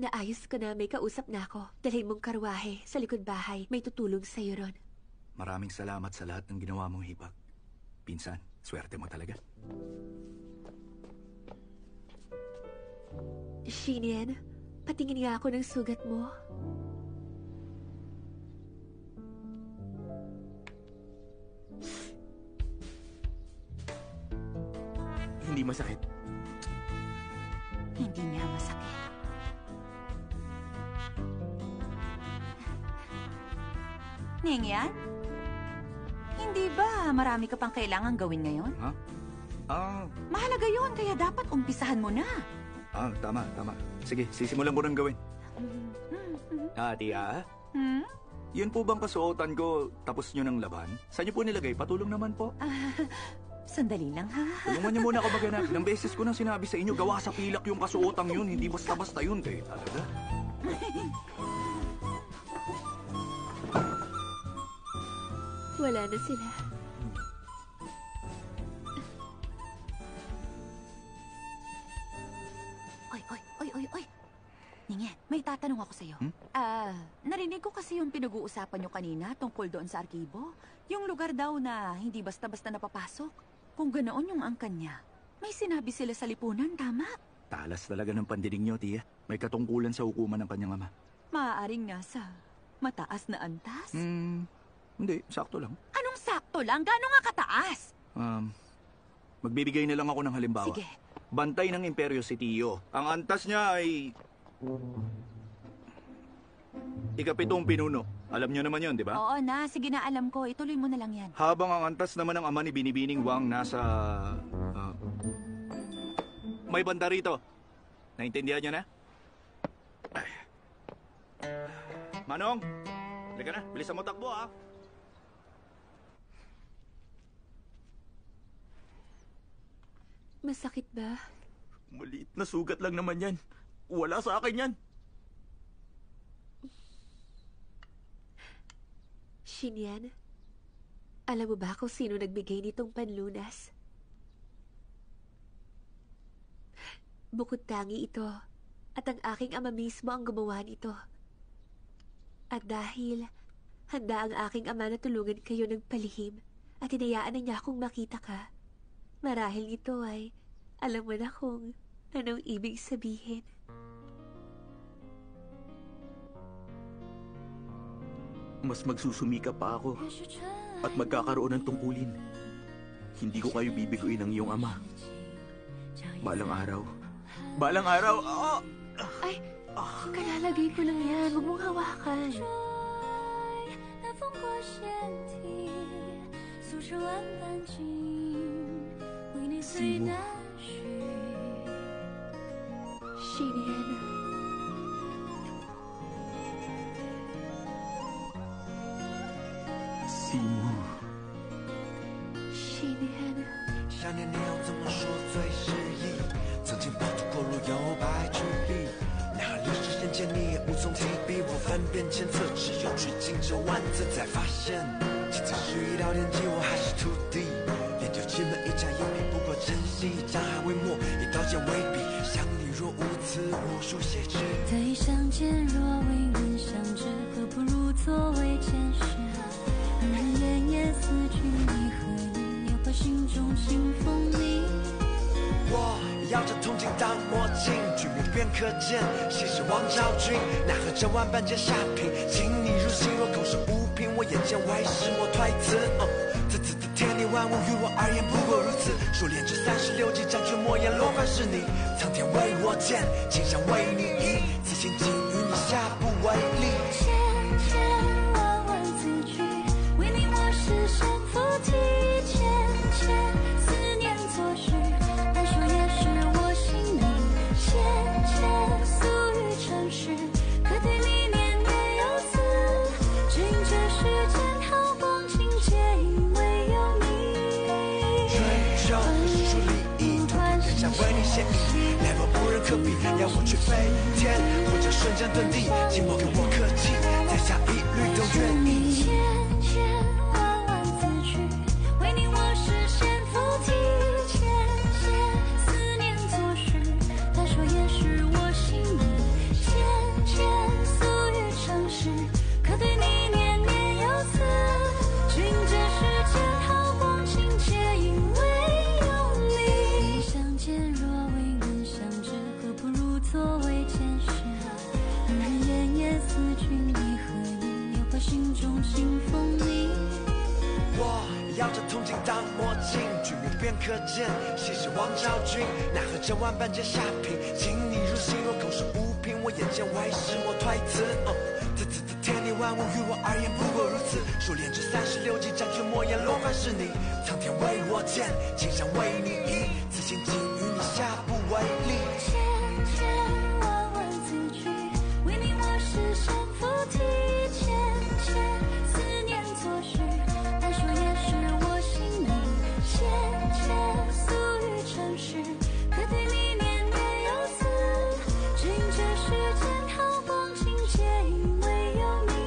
Speaker 3: Naayos ko na, may kausap na ako. Dalhin mong karwahe sa likod bahay. May tutulong sa'yo ron.
Speaker 8: Maraming salamat sa lahat ng ginawa mong hipag. Pinsan, swerte mo talaga.
Speaker 3: Shinien, patingin nga ako ng sugat mo.
Speaker 13: Hindi masakit.
Speaker 6: Hindi nga masakit. Ningyan? Hindi ba marami ka pang kailangan gawin ngayon?
Speaker 8: Ha?
Speaker 6: Mahalaga yun, kaya dapat umpisahan mo na.
Speaker 8: Tama. Sige, sisimulan ko nang gawin. Tia? Yun po bang kasuotan ko tapos nyo ng laban? Saan nyo po nilagay? Patulong naman po.
Speaker 6: Sandali lang, ha?
Speaker 8: Tulungan niyo muna ako maganap. Ilang beses ko nang sinabi sa inyo, gawa sa pilak yung kasuotang yun. Hindi basta-basta yun, talaga.
Speaker 3: Wala na sila.
Speaker 6: Oy. Ningyan, may tatanong ako sa'yo. Narinig ko kasi yung pinag-uusapan nyo kanina tungkol doon sa arkibo. Yung lugar daw na hindi basta-basta napapasok. Kung ganoon yung angkan niya, may sinabi sila sa lipunan, tama?
Speaker 8: Talas talaga ng pandinig nyo, Tia. May katungkulan sa hukuman ng kanyang ama.
Speaker 6: Maaaring nasa mataas na antas?
Speaker 8: Hindi, sakto lang.
Speaker 6: Anong sakto lang? Gano'n nga kataas?
Speaker 8: Magbibigay na lang ako ng halimbawa.
Speaker 6: Sige.
Speaker 8: Bantay ng imperyo si Tio. Ang antas niya ay... Ikapitong pinuno. Alam niyo naman yon, di ba?
Speaker 6: Oo na, sige na, alam ko. Ituloy mo na lang yan.
Speaker 8: Habang ang antas naman ng ama ni Binibining Wang nasa... may banda rito. Naintindihan niyo na? Manong! Halika na, bilisan mo takbo, ha?
Speaker 3: Masakit ba?
Speaker 13: Maliit na sugat lang naman yan. Wala sa akin yan.
Speaker 3: Shinyan, alam mo ba kung sino nagbigay nitong panlunas? Bukod tangi ito, at ang aking ama mismo ang gumawa nito. At dahil handa ang aking ama na tulungan kayo ng palihim at hinayaan na niya akong makita ka, marahil ito ay alam mo na kung anong ibig sabihin.
Speaker 13: Mas magsusumika pa ako at magkakaroon ng tungkulin. Hindi ko kayo bibiguin ng iyong ama. Balang araw.
Speaker 3: Ay, kalalagay ko lang yan. Huwag mong hawakan.
Speaker 8: Simo.
Speaker 3: Shinyan.
Speaker 8: Simo.
Speaker 3: Shinyan.
Speaker 9: 想念你要怎么说最适意？曾经跑出过路有白纸笔，哪历史先见你也无从提笔。我翻遍千册，只有取经这万字，才发现，仅仅是一道天机，我还是徒弟。研究奇门一家一笔，不过珍惜，江海为墨，一刀剑为笔。相离若无词，无书写纸。
Speaker 17: 再相见若未能相知，何不如作为前世？让人夜夜思君，你和你，要把心中情风你。
Speaker 9: 我摇着铜镜当墨镜，举目便可见，谁是王昭君？奈何这万般皆下品，请你入心，若口是无凭，我眼见为实，莫推辞。字的天地万物于我而言不过如此，数练这36计，斩去莫言落款是你，苍天为我建，青山为你移，此心寄予你。
Speaker 1: 我去飞天，或者瞬间遁地，寂寞跟我客气，再下一律都愿意。
Speaker 17: 千千万万字句，为你我实现附体，千千思念作序，再说也是我心意，千千俗语成诗，可对你念念有词，君这世间好光情皆因为有你。相见若未能相知，何不如作为前世，人人夜夜思君你何年，又怕心中清风你。
Speaker 1: 我摇着铜镜当墨镜，举目便可见，西施王昭君，奈何这万般皆下品，请你入心若口是无凭，我眼见为实莫推辞。天地万物于我而言不过如此，数练这36计，占据莫言落凡是你，苍天为我建，青山为你移，此心尽与你下不为例。
Speaker 17: 千千万万字句，为你我实现附体，千千思念作序，但说也是我心意，千千俗语成诗，可对你念念有词，君这世间好光情皆因为有你。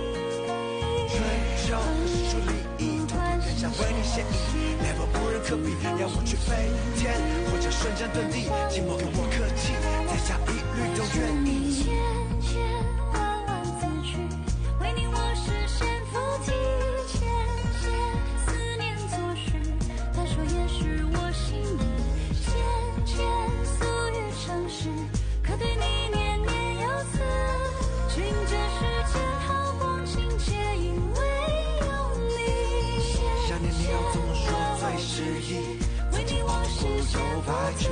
Speaker 1: 追求是出利益，通通天下为你献艺， level 不人可比，要我去飞天，或者瞬间遁地，寂寞跟我客气，再下一律都愿意。
Speaker 17: 千千万万字句，为你我实现附体，千千思念作序，再说也是我心意，千千俗语成诗，可对你念念有词，君这世间好光情皆因为有你。
Speaker 1: 想念你要怎么说最适宜，
Speaker 17: 为你我实现附体。